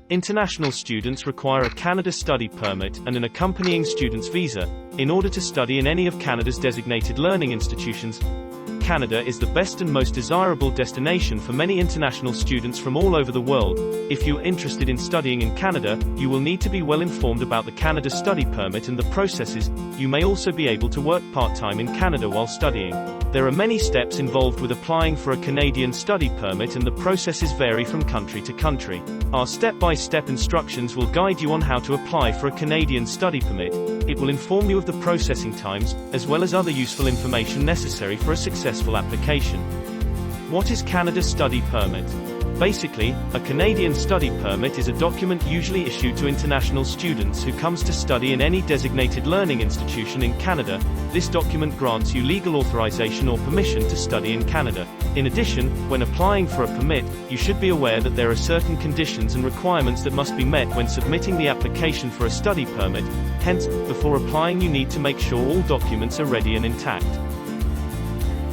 International students require a Canada study permit and an accompanying student's visa in order to study in any of Canada's designated learning institutions. Canada is the best and most desirable destination for many international students from all over the world. If you are interested in studying in Canada, you will need to be well informed about the Canada study permit and the processes. You may also be able to work part-time in Canada while studying. There are many steps involved with applying for a Canadian study permit, and the processes vary from country to country. Our step-by-step instructions will guide you on how to apply for a Canadian study permit. It will inform you of the processing times, as well as other useful information necessary for a successful application. What is Canada Study Permit? Basically, a Canadian study permit is a document usually issued to international students who comes to study in any designated learning institution in Canada. This document grants you legal authorization or permission to study in Canada. In addition, when applying for a permit, you should be aware that there are certain conditions and requirements that must be met when submitting the application for a study permit. Hence, before applying you need to make sure all documents are ready and intact.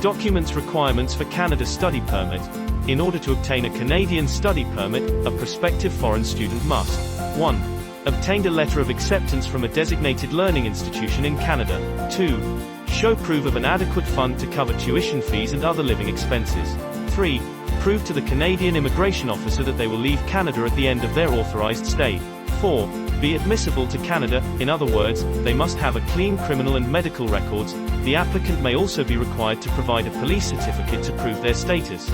Documents requirements for Canada Study Permit. In order to obtain a Canadian study permit, a prospective foreign student must 1. Obtain a letter of acceptance from a designated learning institution in Canada. 2. Show proof of an adequate fund to cover tuition fees and other living expenses. 3. Prove to the Canadian immigration officer that they will leave Canada at the end of their authorized stay. 4. Be admissible to Canada, in other words, they must have a clean criminal and medical records. The applicant may also be required to provide a police certificate to prove their status.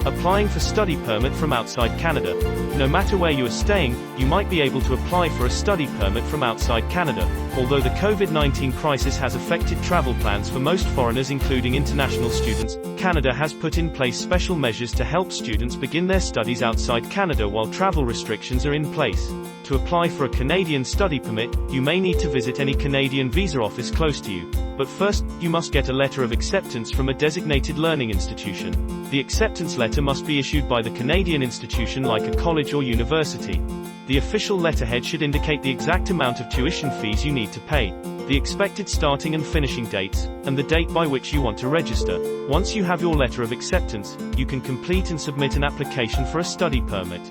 Applying for study permit from outside Canada. No matter where you are staying, you might be able to apply for a study permit from outside Canada. Although the COVID-19 crisis has affected travel plans for most foreigners, including international students, Canada has put in place special measures to help students begin their studies outside Canada while travel restrictions are in place. To apply for a Canadian study permit, you may need to visit any Canadian visa office close to you. But first, you must get a letter of acceptance from a designated learning institution. The acceptance letter must be issued by the Canadian institution, like a college or university. The official letterhead should indicate the exact amount of tuition fees you need to pay, the expected starting and finishing dates, and the date by which you want to register. Once you have your letter of acceptance, you can complete and submit an application for a study permit.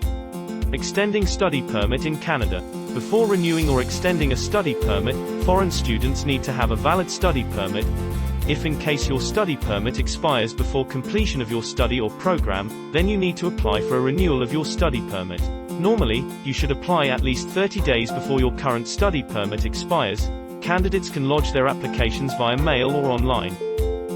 Extending study permit in Canada. Before renewing or extending a study permit, foreign students need to have a valid study permit. If in case your study permit expires before completion of your study or program, then you need to apply for a renewal of your study permit. Normally, you should apply at least 30 days before your current study permit expires. Candidates can lodge their applications via mail or online.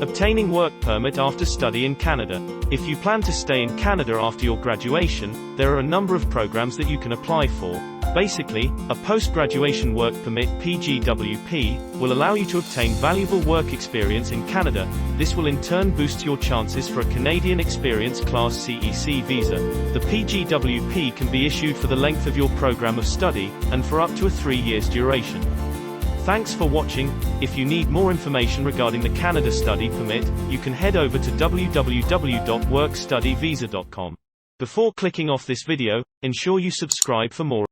Obtaining work permit after study in Canada. If you plan to stay in Canada after your graduation, there are a number of programs that you can apply for. Basically, a post-graduation work permit (PGWP) will allow you to obtain valuable work experience in Canada. This will in turn boost your chances for a Canadian Experience Class CEC visa. The PGWP can be issued for the length of your program of study, and for up to a 3 years duration. Thanks for watching. If you need more information regarding the Canada Study Permit, you can head over to www.workstudyvisa.com. Before clicking off this video, ensure you subscribe for more